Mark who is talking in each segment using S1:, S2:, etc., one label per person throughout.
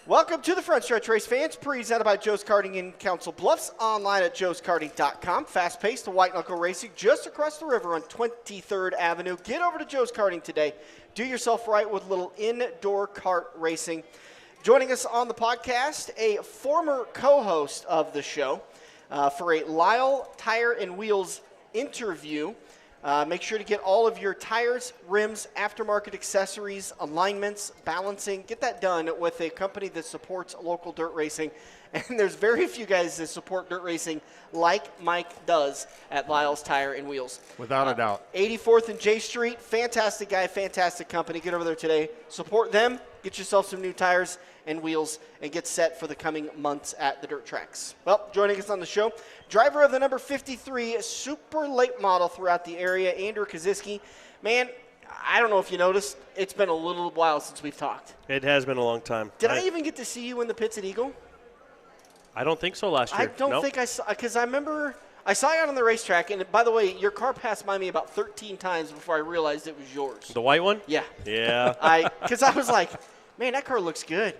S1: Welcome to the Front Stretch Race, fans. Presented by Joe's Karting in Council Bluffs. Online at joeskarting.com. Fast-paced white knuckle racing just across the river on 23rd Avenue. Get over to Joe's Karting today. Do yourself right with a little indoor kart racing. Joining us on the podcast, a former co-host of the show for a Lyle Tire and Wheels interview. Make sure to get all of your tires, rims, aftermarket accessories, alignments, balancing. Get that done with a company that supports local dirt racing. And there's very few guys that support dirt racing like Mike does at Lyle's Tire and Wheels.
S2: Without a doubt.
S1: 84th and J Street. Fantastic guy, fantastic company. Get over there today. Support them. Get yourself some new tires and wheels and get set for the coming months at the dirt tracks. Well, joining us on the show, driver of the number 53 super late model throughout the area, Andrew Kosiski. Man, I don't know if you noticed, it's been a little while since we've talked.
S3: It has been a long time.
S1: Did I even get to see you in the pits at Eagle?
S3: I don't think so last year.
S1: I don't think I saw, because I remember I saw you out on the racetrack, and by the way, your car passed by me about 13 times before I realized it was yours.
S3: The white one?
S1: Yeah.
S3: Yeah.
S1: Because I was like, man, that car looks good.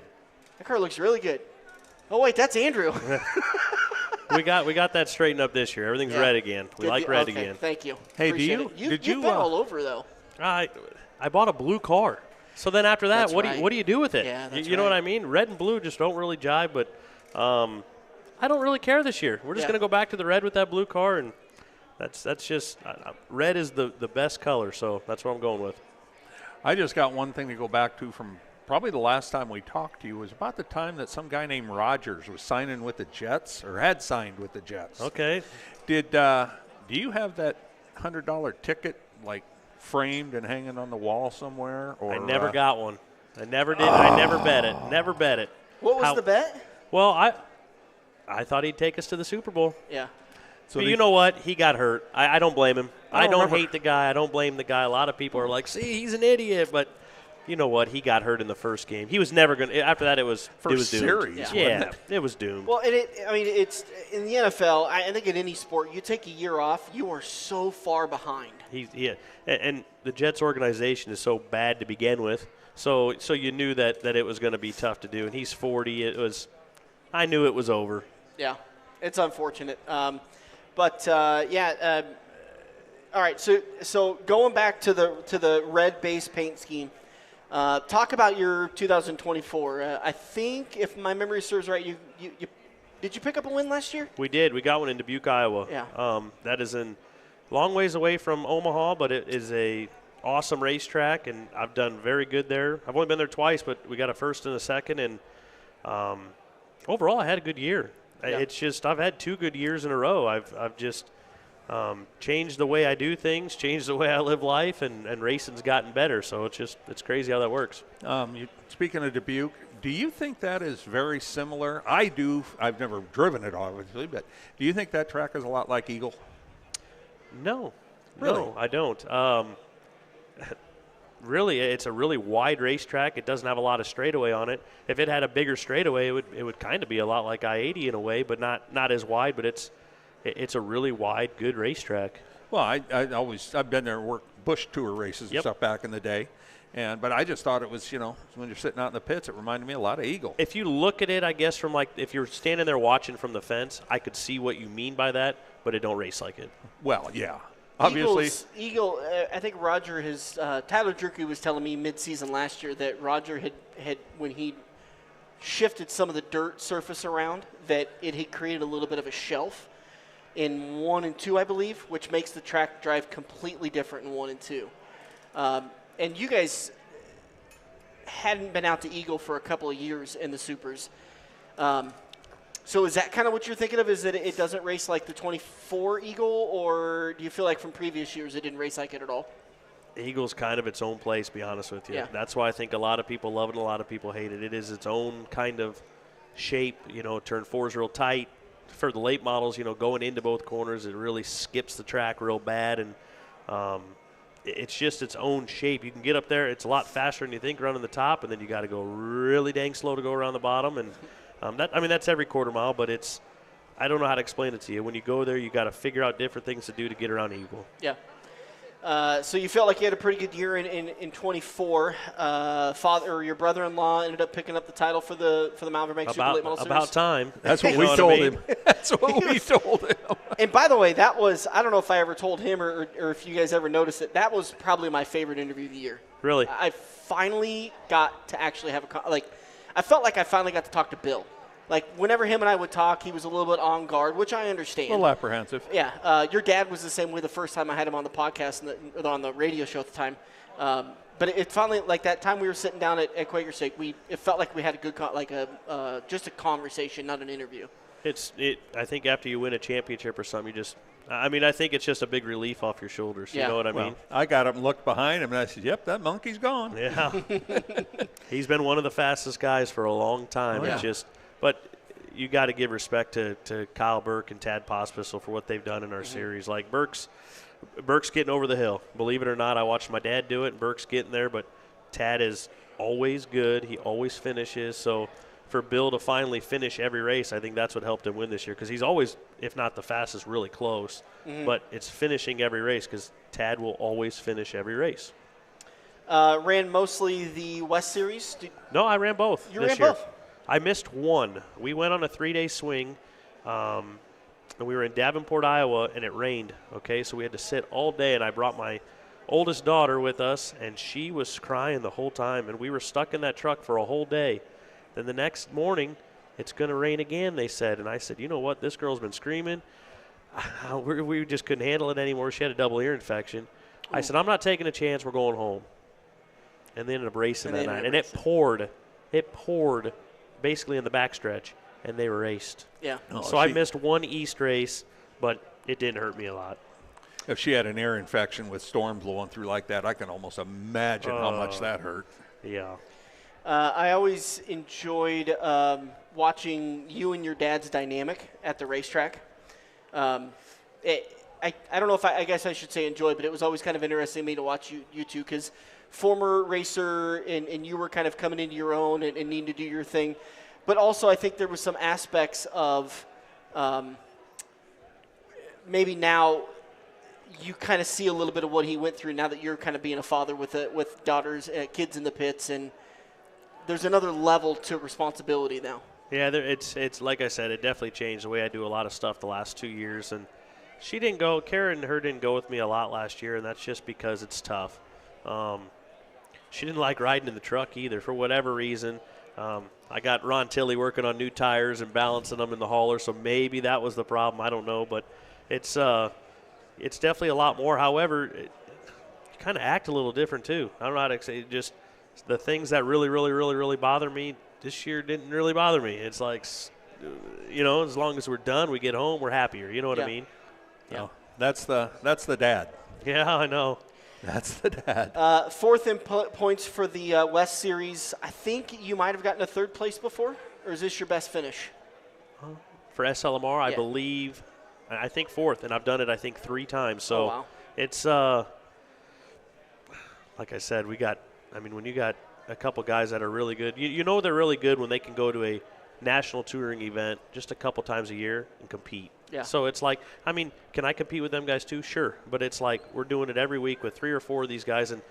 S1: That car looks really good. Oh, wait, that's Andrew.
S3: we got that straightened up this year. Everything's red again. We like red again.
S1: Thank you.
S2: Hey,
S1: Appreciate
S2: did
S1: you've been all over, though.
S3: I bought a blue car. So then after that,
S1: That's
S3: what
S1: right.
S3: do you do with it?
S1: Yeah, that's
S3: you know what
S1: right.
S3: I mean? Red and blue just don't really jive, but I don't really care this year. We're just going to go back to the red with that blue car, and that's just red is the best color, so that's what I'm going with.
S2: I just got one thing to go back to from probably the last time we talked to you was about the time that some guy named Rogers was signing with the Jets or had signed with the Jets.
S3: Okay.
S2: Do you have that $100 ticket like framed and hanging on the wall somewhere? Or
S3: I never got one. I never did. I never bet it. Never bet it.
S1: What was the bet?
S3: Well, I thought he'd take us to the Super Bowl.
S1: Yeah.
S3: So but you know what? He got hurt. I don't blame him. I don't
S2: remember.
S3: hate the guy. I don't blame the guy. A lot of people are like, see, he's an idiot. But you know what? He got hurt in the first game. He was never going to – after that, it was doomed.
S2: Series,
S3: Yeah, it was doomed.
S1: Well, it's in the NFL, I think in any sport, you take a year off, you are so far behind.
S3: And the Jets organization is so bad to begin with. So you knew that it was going to be tough to do. And he's 40. I knew it was over.
S1: Yeah, it's unfortunate. All right. So going back to the red base paint scheme, talk about your 2024. I think if my memory serves right, you did you pick up a win last year?
S3: We did. We got one in Dubuque, Iowa.
S1: Yeah.
S3: That is in long ways away from Omaha, but it is a awesome racetrack, and I've done very good there. I've only been there twice, but we got a first and a second, and overall I had a good year. Yeah. It's just I've had 2 good years in a row. I've just changed the way I do things, changed the way I live life, and racing's gotten better. So it's crazy how that works.
S2: Speaking of Dubuque, do you think that is very similar? I do. I've never driven it, obviously, but do you think that track is a lot like Eagle?
S3: No.
S2: Really?
S3: No, I don't. Really, it's a really wide racetrack. It doesn't have a lot of straightaway on it. If it had a bigger straightaway, it would kind of be a lot like I-80 in a way, but not as wide. But it's a really wide, good racetrack.
S2: Well, I've been there and worked Bush Tour races and stuff back in the day, but I just thought it was, when you're sitting out in the pits, it reminded me a lot of Eagle.
S3: If you look at it, I guess from if you're standing there watching from the fence, I could see what you mean by that, but it don't race like it.
S2: Well, yeah. Obviously,
S1: Eagle. I think Roger Tyler Jerky was telling me mid-season last year that Roger had when he shifted some of the dirt surface around, that it had created a little bit of a shelf in 1 and 2, I believe, which makes the track drive completely different in 1 and 2. And you guys hadn't been out to Eagle for a couple of years in the Supers. So is that kind of what you're thinking of, is that it doesn't race like the 24 Eagle, or do you feel like from previous years it didn't race like it at all?
S3: Eagle's kind of its own place, to be honest with you.
S1: Yeah.
S3: That's why I think a lot of people love it and a lot of people hate it. It is its own kind of shape. Turn 4 is real tight. For the late models, going into both corners, it really skips the track real bad, and it's just its own shape. You can get up there. It's a lot faster than you think running the top, and then you got to go really dang slow to go around the bottom, and that's every quarter mile, but I don't know how to explain it to you. When you go there, you got to figure out different things to do to get around Eagle.
S1: Yeah. So you felt like you had a pretty good year in 24. Your brother-in-law ended up picking up the title for the Malvern Bank Super Late Model Series.
S3: About time.
S2: That's what we told him. That's what we told him.
S1: And by the way, that was, I don't know if I ever told him or if you guys ever noticed it, that was probably my favorite interview of the year.
S3: Really?
S1: I finally got to actually have I felt like I finally got to talk to Bill. Like, whenever him and I would talk, he was a little bit on guard, which I understand.
S2: A little apprehensive.
S1: Yeah. Your dad was the same way the first time I had him on the podcast or on the radio show at the time. But it finally, like that time we were sitting down at Quaker's Sake, it felt like we had a good, just a conversation, not an interview.
S3: I think after you win a championship or something, I think it's just a big relief off your shoulders.
S1: Yeah.
S3: You know what I mean?
S2: I got up and looked behind him, and I said, yep, that monkey's gone.
S3: Yeah. He's been one of the fastest guys for a long time.
S2: Oh, yeah.
S3: It's just, but you got to give respect to Kyle Burke and Tad Pospisil for what they've done in our series. Like, Burke's getting over the hill. Believe it or not, I watched my dad do it, and Burke's getting there, but Tad is always good. He always finishes. So for Bill to finally finish every race, I think that's what helped him win this year, because he's always, if not the fastest, really close. But it's finishing every race, because Tad will always finish every race.
S1: Ran mostly the West Series?
S3: No, I ran both.
S1: You
S3: this
S1: ran
S3: year.
S1: both?
S3: I missed one. We went on a 3-day swing, and we were in Davenport, Iowa, and it rained. Okay, so we had to sit all day, and I brought my oldest daughter with us, and she was crying the whole time, and we were stuck in that truck for a whole day. Then the next morning, it's going to rain again, they said, and I said, you know what, this girl's been screaming. We just couldn't handle it anymore. She had a double ear infection. Ooh. I said, I'm not taking a chance. We're going home. And they ended up racing that night, and it poured. It poured basically in the backstretch, and they were raced.
S1: Yeah.
S3: So I missed one East race, but it didn't hurt me a lot.
S2: If she had an ear infection with storms blowing through like that, I can almost imagine how much that hurt.
S3: Yeah. I
S1: always enjoyed watching you and your dad's dynamic at the racetrack. I don't know if I guess I should say enjoy, but it was always kind of interesting to me to watch you two, because former racer and you were kind of coming into your own and needing to do your thing. But also I think there was some aspects of maybe now you kind of see a little bit of what he went through now that you're kind of being a father with daughters, kids in the pits, and there's another level to responsibility now. Yeah,
S3: it's like I said, it definitely changed the way I do a lot of stuff the last 2 years. And Kara and her didn't go with me a lot last year, and that's just because it's tough. She didn't like riding in the truck either for whatever reason. I got Ron Tilley working on new tires and balancing them in the hauler, so maybe that was the problem. I don't know, but it's definitely a lot more. However, you kind of act a little different too. I don't know how to say it. Just the things that really, really, really, really bother me this year didn't really bother me. It's like, as long as we're done, we get home, we're happier. You know what I mean?
S2: Yeah. That's the dad.
S3: Yeah, I know.
S2: That's the dad.
S1: Fourth in points for the West Series. I think you might have gotten a third place before, or is this your best finish?
S3: For SLMR, I believe, I think fourth, and I've done it, I think, 3 times. So it's, like I said, when you got a couple guys that are really good, you know they're really good when they can go to a national touring event just a couple times a year and compete. Yeah. So it's like, can I compete with them guys too? Sure. But it's like we're doing it every week with 3 or 4 of these guys, and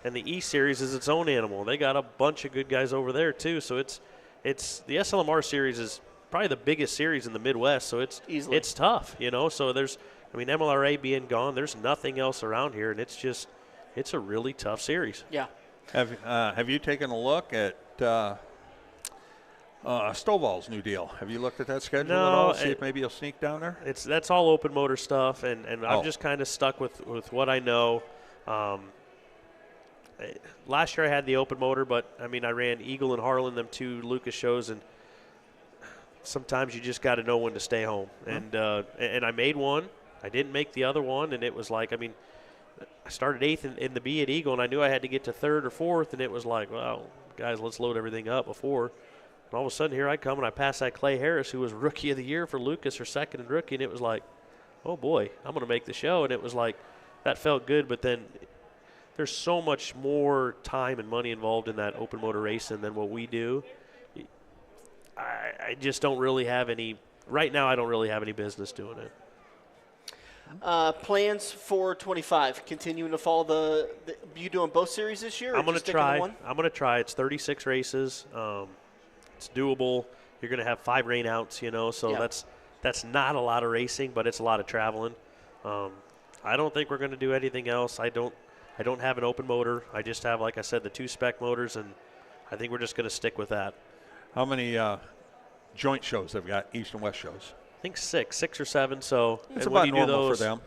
S3: the East Series is its own animal. They got a bunch of good guys over there too. So it's the SLMR Series is probably the biggest series in the Midwest. So it's tough, So there's, MLRA being gone, there's nothing else around here, and it's a really tough series.
S1: Yeah.
S2: Have you taken a look at Stovall's new deal? Have you looked at that schedule at all? See if maybe you'll sneak down there?
S3: That's all open motor stuff, and I'm just kind of stuck with what I know. Last year I had the open motor, but I ran Eagle and Harlan, them 2 Lucas shows, and sometimes you just got to know when to stay home. And I made one. I didn't make the other one, and it was like, I started 8th in the B at Eagle, and I knew I had to get to 3rd or 4th, and it was like, well, guys, let's load everything up before. And all of a sudden, here I come, and I pass that Clay Harris, who was Rookie of the Year for Lucas, or 2nd in Rookie, and it was like, oh, boy, I'm going to make the show. And it was like, that felt good, but then there's so much more time and money involved in that open motor racing than what we do. I just don't really have any – right now I don't really have any business doing it.
S1: Plans for 25? Continuing to follow the you doing both series this year? Or
S3: I'm going to
S1: just sticking to
S3: try.
S1: one?
S3: I'm going to try. It's 36 races. It's doable. You're going to have 5 rainouts, so
S1: Yeah.
S3: that's not a lot of racing, but it's a lot of traveling. I don't think we're going to do anything else. I don't have an open motor. I just have, like I said, the 2 spec motors, and I think we're just going to stick with that.
S2: How many joint shows have got, East and West shows?
S3: I think 6 or 7. So
S2: It's
S3: and
S2: about
S3: when you do
S2: normal
S3: those,
S2: for them.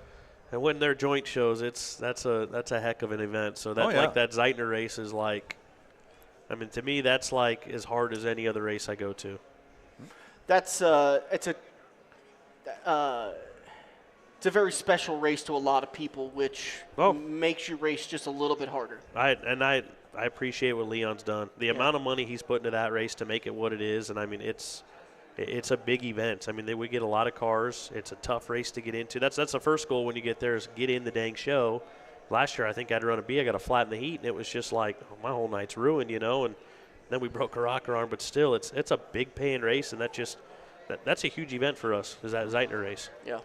S3: and when they're joint shows, that's a heck of an event. So that
S2: Oh, yeah.
S3: like that Zeitner race is like, I mean, to me that's like as hard as any other race I go to.
S1: It's a very special race to a lot of people, which makes you race just a little bit harder.
S3: I appreciate what Leon's done. The amount of money he's put into that race to make it what it is, and I mean it's a big event. I mean we get a lot of cars. It's a tough race to get into. That's the first goal when you get there is get in the dang show. Last year I think I'd run a B. I got a flat in the heat, and it was just like my whole night's ruined, And then we broke a rocker arm, but still it's a big paying race, and that's a huge event for us. Is that Zeitner race?
S1: Yeah.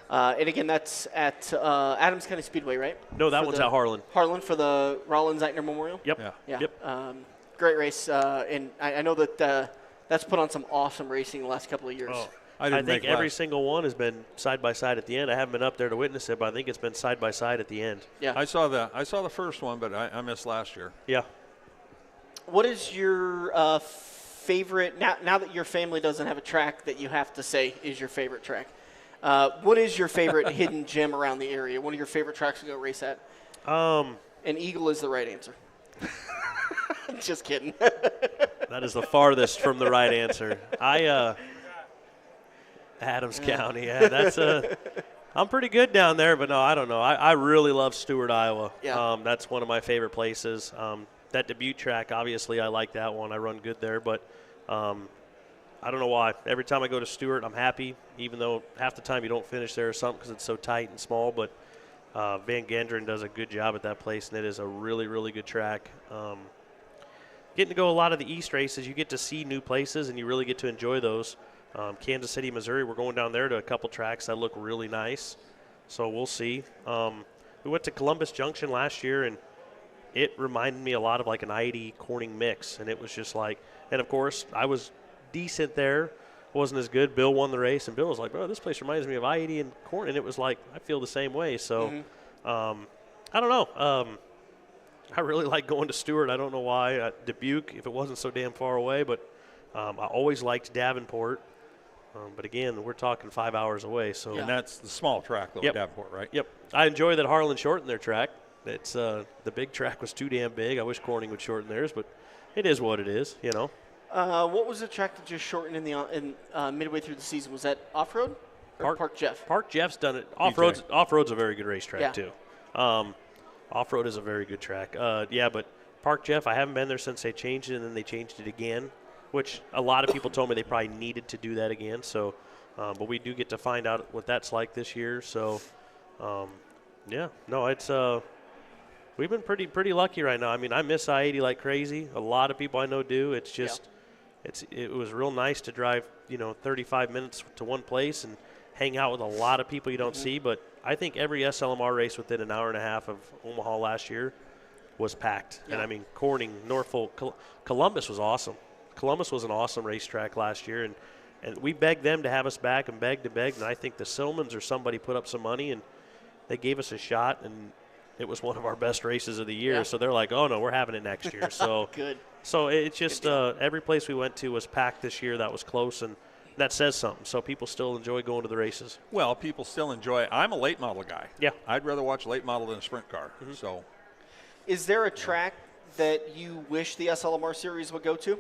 S1: And again, that's at Adams County Speedway, right?
S3: No, that one's at Harlan.
S1: Harlan for the Rollins Zeitner Memorial.
S3: Yep.
S1: Yeah.
S3: Yep.
S1: Great race, and I know that that's put on some awesome racing the last couple of years.
S3: Oh,
S2: I
S3: think every single one has been side by side at the end. I haven't been up there to witness it, but I think it's been side by side at the end.
S1: Yeah.
S2: I saw the first one, but I missed last year.
S3: Yeah.
S1: What is your favorite now that your family doesn't have a track that you have to say is your favorite track? What is your favorite hidden gem around the area? One of your favorite tracks to go race at? And Eagle is the right answer. Just kidding.
S3: That is the farthest from the right answer. Adams County. Yeah, that's I'm pretty good down there, but no, I don't know. I really love Stewart, Iowa.
S1: Yeah.
S3: That's one of my favorite places. That Dubuque track, obviously, I like that one. I run good there, but I don't know why. Every time I go to Stewart, I'm happy, even though half the time you don't finish there or something because it's so tight and small. But Van Genderen does a good job at that place, and it is a really, really good track. Getting to go a lot of the East races, you get to see new places, and you really get to enjoy those. Kansas City, Missouri, we're going down there to a couple tracks that look really nice. So we'll see. We went to Columbus Junction last year, and it reminded me a lot of like an I-80 Corning mix, and it was just like – and, of course, I was decent there. Wasn't as good. Bill won the race, and Bill was like, "Oh, this place reminds me of I-80 and Corning." And it was like, I feel the same way. So, I don't know. I really like going to Stewart. I don't know why. Dubuque, if it wasn't so damn far away, but I always liked Davenport. But, again, we're talking 5 hours away. So
S2: And that's the small track, though, Davenport, right?
S3: Yep. I enjoy that Harlan shortened their track. It's the big track was too damn big. I wish Corning would shorten theirs, but it is what it is,
S1: What was the track that just shortened in midway through the season? Was that off-road or Park Jeff?
S3: Park Jeff's done it. Off-road's a very good racetrack, too. Off-road is a very good track. But Park Jeff, I haven't been there since they changed it, and then they changed it again, which a lot of people told me they probably needed to do that again. So, but we do get to find out what that's like this year. So, it's we've been pretty lucky right now. I mean, I miss I-80 like crazy. A lot of people I know do. It's just it was real nice to drive 35 minutes to one place and hang out with a lot of people you don't see. But I think every SLMR race within an hour and a half of Omaha last year was packed. And I mean, Corning, Norfolk, Columbus was awesome. Columbus was an awesome racetrack last year, and we begged them to have us back and begged. And I think the Silmans or somebody put up some money and they gave us a shot, and it was one of our best races of the year. So they're like, "Oh no, we're having it next year." So
S1: Good.
S3: So it's just every place we went to was packed this year. That was close, and that says something. So people still enjoy going to the races.
S2: Well, people still enjoy it. I'm a late model guy.
S3: Yeah.
S2: I'd rather watch late model than a sprint car. So,
S1: is there a track that you wish the SLMR series would go to?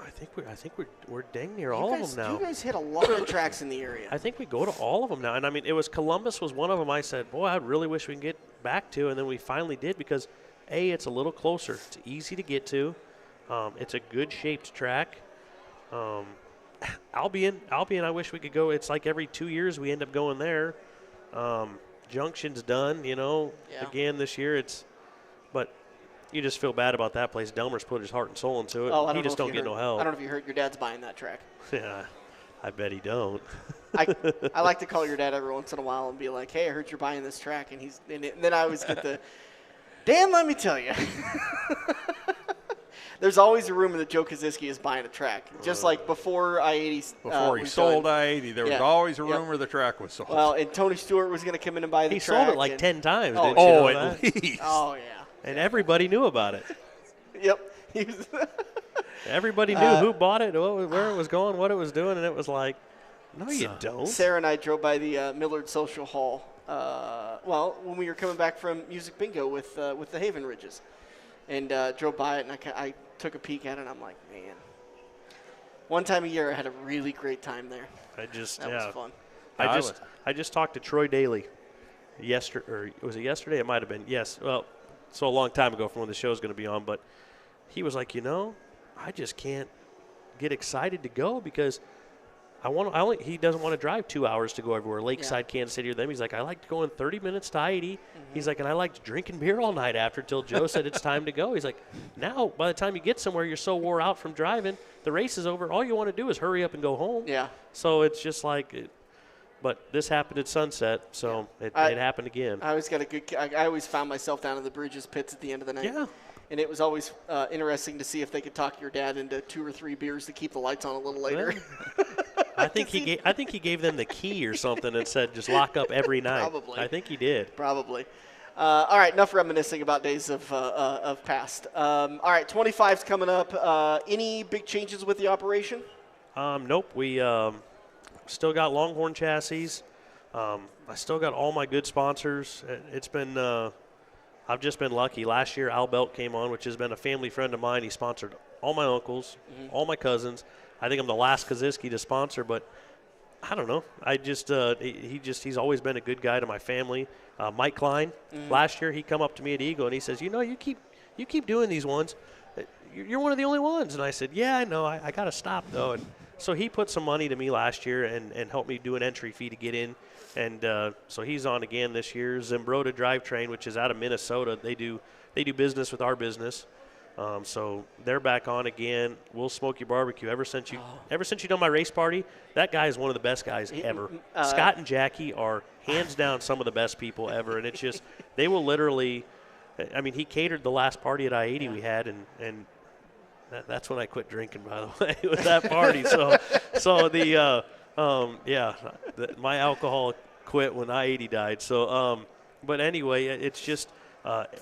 S3: I think we're dang near all of them now.
S1: You guys hit a lot of tracks in the area.
S3: I think we go to all of them now. And, I mean, it was Columbus was one of them I said, boy, I really wish we could get back to. And then we finally did because, A, it's a little closer. It's easy to get to. It's a good-shaped track. Albion, I wish we could go. It's like every 2 years we end up going there. Junction's done, again this year. But you just feel bad about that place. Delmer's put his heart and soul into it. He just don't get no help.
S1: I don't know if you heard your dad's buying that track.
S3: Yeah. I bet he don't.
S1: I like to call your dad every once in a while and be like, hey, I heard you're buying this track. And then I always get the, Dan, let me tell you. There's always a rumor that Joe Kosiski is buying a track. Just like before I-80.
S2: Before he sold I-80, there was always a rumor the track was sold.
S1: Well, and Tony Stewart was going to come in and buy the track.
S3: He sold it like 10 times, didn't you
S2: Oh,
S3: know
S2: at
S3: that?
S2: least.
S1: Oh, yeah.
S3: And everybody knew about it.
S1: Yep.
S3: Everybody knew who bought it, where it was going, what it was doing, and it was like, no, you don't.
S1: Sarah and I drove by the Millard Social Hall, when we were coming back from Music Bingo with the Haven Ridges. And drove by it, and I took a peek at it, and I'm like, man. One time a year, I had a really great time there. That was fun.
S3: I just talked to Troy Daly yesterday, or was it yesterday? It might have been. Yes. Well, so a long time ago from when the show's going to be on, but he was like, I just can't get excited to go because he doesn't want to drive 2 hours to go everywhere, Lakeside, Kansas City, or them. He's like, I like to go in 30 minutes to I-80. Mm-hmm. He's like, and I liked drinking beer all night after till Joe said it's time to go. He's like, now by the time you get somewhere, you're so wore out from driving, the race is over. All you want to do is hurry up and go home.
S1: Yeah.
S3: So it's just like, but this happened at sunset, so it happened again.
S1: I always found myself down in the Bridges pits at the end of the night.
S3: Yeah.
S1: And it was always interesting to see if they could talk your dad into 2 or 3 beers to keep the lights on a little later.
S3: Well, I think he gave them the key or something and said just lock up every night.
S1: Probably.
S3: I think he did.
S1: Probably. All right, enough reminiscing about days of past. All right, 25's coming up. Any big changes with the operation?
S3: Nope. We still got Longhorn chassis. I still got all my good sponsors. It's been I've just been lucky. Last year, Al Belt came on, which has been a family friend of mine. He sponsored all my uncles, all my cousins. I think I'm the last Kosiski to sponsor, but I don't know. I just he's always been a good guy to my family. Mike Klein, last year he come up to me at Eagle and he says, you keep doing these ones. You're one of the only ones. And I said, yeah, I know. I got to stop though. And so he put some money to me last year and helped me do an entry fee to get in. And so he's on again this year. Zimbrota Drivetrain, which is out of Minnesota, they do business with our business. So they're back on again. We'll Smoke Your Barbecue. Ever since you done my race party, that guy is one of the best guys ever. Scott and Jackie are hands down some of the best people ever, and it's just they will literally. I mean, he catered the last party at I-80 we had, and that's when I quit drinking. By the way, with that party. My alcohol quit when I-80 died. So, but anyway, it's just.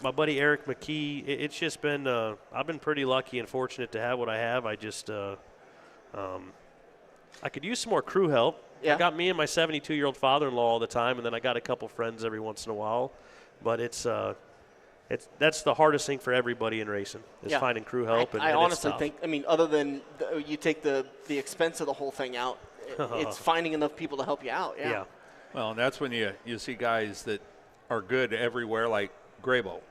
S3: My buddy Eric McKee, it's just been, I've been pretty lucky and fortunate to have what I have. I just, I could use some more crew help.
S1: Yeah.
S3: I got me and my 72-year-old father-in-law all the time, and then I got a couple friends every once in a while. But that's the hardest thing for everybody in racing is finding crew help.
S1: I honestly think, other than you take the expense of the whole thing out, it's finding enough people to help you out. Yeah.
S2: Well, and that's when you see guys that are good everywhere, like Grabo.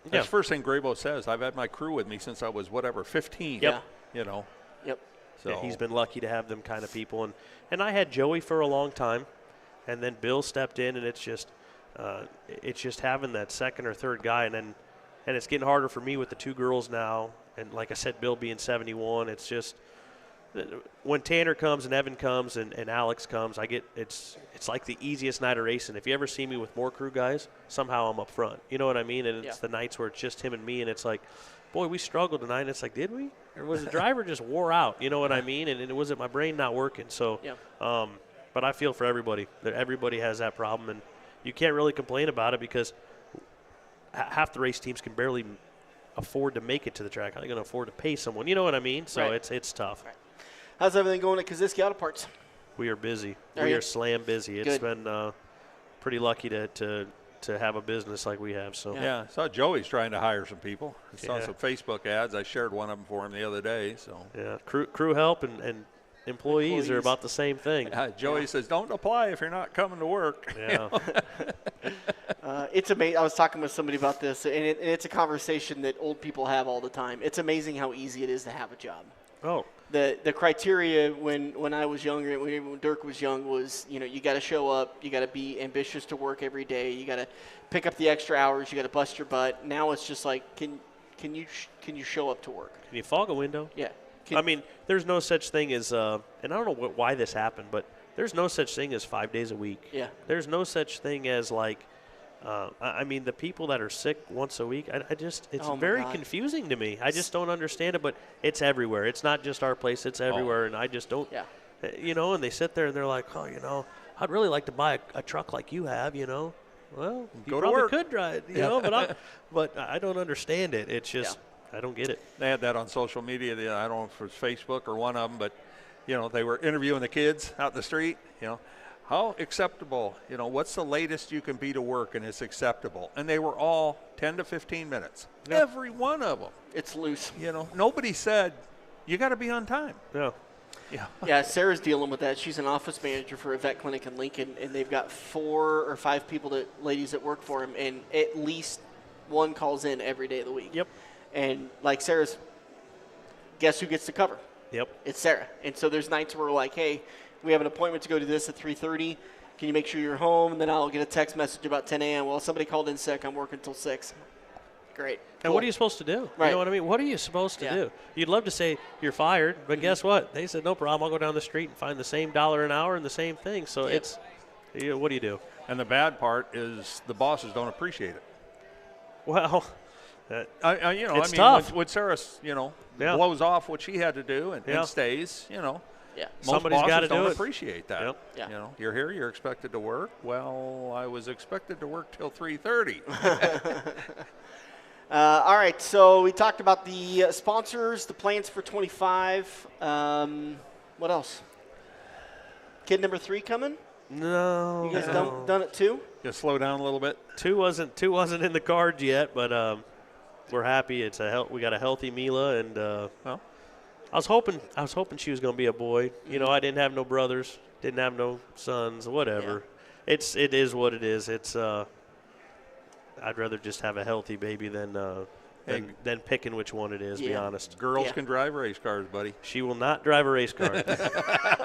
S2: That's the first thing Grabo says. I've had my crew with me since I was 15.
S3: Yep.
S2: Yep. So
S3: yeah, he's been lucky to have them kind of people, and I had Joey for a long time, and then Bill stepped in, and it's just having that second or third guy, and it's getting harder for me with the 2 girls now, and like I said, Bill being 71, it's just. When Tanner comes and Evan comes and Alex comes, it's like the easiest night of racing. If you ever see me with more crew guys, somehow I'm up front. You know what I mean? And it's the nights where it's just him and me, and it's like, boy, we struggled tonight. And it's like, did we? Or was the driver just wore out? You know what I mean? And it wasn't my brain not working. So, but I feel for everybody. Everybody has that problem, and you can't really complain about it because half the race teams can barely afford to make it to the track. How are they going to afford to pay someone? You know what I mean? So it's tough.
S1: Right. How's everything going at Kosiski Auto Parts?
S3: We are busy. We are slam busy. It's been pretty lucky to have a business like we have. So
S2: I saw Joey's trying to hire some people. I saw some Facebook ads. I shared one of them for him the other day. So
S3: crew help and employees are about the same thing.
S2: Joey says, don't apply if you're not coming to work.
S3: Yeah.
S1: It's amazing. I was talking with somebody about this, and it's a conversation that old people have all the time. It's amazing how easy it is to have a job.
S3: Oh.
S1: The criteria when I was younger, when Dirk was young, was you got to show up, you got to be ambitious to work every day, you got to pick up the extra hours, you got to bust your butt. Now it's just like, can you show up to work?
S3: Can you fog a window?
S1: Yeah.
S3: I mean, there's no such thing as, and I don't know why this happened, but there's no such thing as 5 days a week.
S1: Yeah.
S3: There's no such thing as like, I mean, the people that are sick once a week, it's
S1: Oh, my
S3: very
S1: God.
S3: confusing to me. I just don't understand it, but it's everywhere. It's not just our place, it's everywhere, and I just don't,
S1: Yeah.
S3: And they sit there and they're like, oh, I'd really like to buy a truck like you have, Well, you
S2: Go to
S3: probably
S2: work.
S3: could drive, but I don't understand it. It's just, I don't get it.
S2: They had that on social media. I don't know if it was Facebook or one of them, but, they were interviewing the kids out in the street, How acceptable, what's the latest you can be to work and it's acceptable? And they were all 10 to 15 minutes.
S3: Yeah.
S2: Every one of them.
S1: It's loose.
S2: Nobody said, you got to be on time.
S3: No.
S2: Yeah.
S1: Yeah, Sarah's dealing with that. She's an office manager for a vet clinic in Lincoln, and they've got 4 or 5 ladies that work for him, and at least one calls in every day of the week.
S3: Yep.
S1: And like Sarah's, guess who gets to cover?
S3: Yep.
S1: It's Sarah. And so there's nights where we're like, hey, we have an appointment to go to this at 3:30. Can you make sure you're home? And then I'll get a text message about 10 a.m. Well, somebody called in sick. I'm working till 6. Great.
S3: And
S1: Cool.
S3: what are you supposed to do?
S1: Right.
S3: You know what I mean? What are you supposed to
S1: Yeah.
S3: do? You'd love to say you're fired, but guess what? They said, no problem. I'll go down the street and find the same $1 an hour and the same thing. So
S1: Yep.
S3: it's, what do you do?
S2: And the bad part is the bosses don't appreciate it.
S3: Well,
S2: It's
S3: tough.
S2: when Sarah,
S3: Yeah.
S2: blows off what she had to do and,
S3: Yeah.
S2: and stays,
S1: Yeah.
S2: most
S3: Somebody's
S2: bosses
S3: gotta
S2: don't
S3: do it.
S2: appreciate that.
S3: Yep.
S1: Yeah.
S2: You're here, you're expected to work. Well, I was expected to work till 3:30.
S1: All right, so we talked about the sponsors, the plans for 25. What else? Kid number 3 coming?
S3: no.
S1: You guys done it too?
S2: Just slow down a little bit.
S3: Two wasn't in the cards yet, but we're happy. We got a healthy Mila, and
S2: Well,
S3: I was hoping she was going to be a boy. I didn't have no brothers, didn't have no sons, whatever. It is what it is. It's I'd rather just have a healthy baby than picking which one it is. Be
S1: Yeah.
S3: honest.
S2: girls
S1: Yeah.
S2: can drive race cars, buddy.
S3: She will not drive a race car.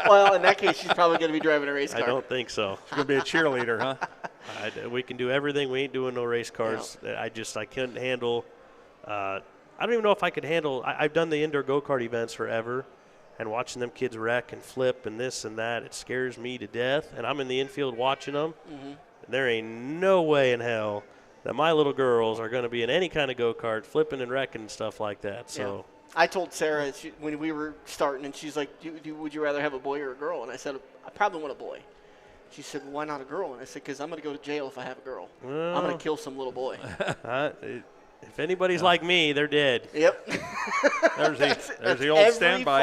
S1: Well, in that case, she's probably going to be driving a race car.
S3: I don't think so.
S2: She's going to be a cheerleader, huh?
S3: We can do everything. We ain't doing no race cars. I couldn't handle. I don't even know if I could handle. I've done the indoor go-kart events forever, and watching them kids wreck and flip and this and that, it scares me to death. And I'm in the infield watching them.
S1: Mm-hmm.
S3: And there ain't no way in hell that my little girls are going to be in any kind of go-kart flipping and wrecking and stuff like that. So
S1: I told Sarah when we were starting, and she's like, would you rather have a boy or a girl? And I said, I probably want a boy. She said, why not a girl? And I said, because I'm going to go to jail if I have a girl. I'm going to kill some little boy.
S3: if anybody's like me, they're dead.
S1: Yep.
S2: There's
S1: That's
S2: the old
S1: every
S2: standby.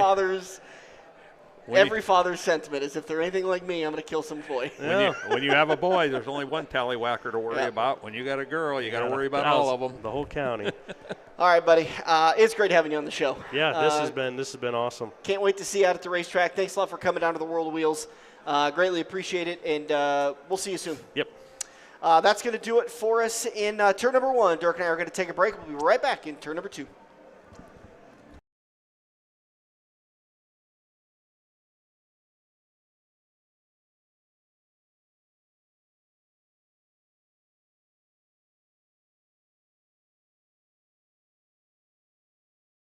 S1: Every father's sentiment is if they're anything like me, I'm going to kill some boy.
S2: When you have a boy, there's only one tallywhacker to worry about. When you got a girl, you got to worry about all of them.
S3: The whole county.
S1: All right, buddy. It's great having you on the show.
S3: Yeah, this has been awesome.
S1: Can't wait to see you out at the racetrack. Thanks a lot for coming down to the World of Wheels. Greatly appreciate it, and we'll see you soon.
S3: Yep.
S1: That's going to do it for us in turn number 1. Dirk and I are going to take a break. We'll be right back in turn number 2.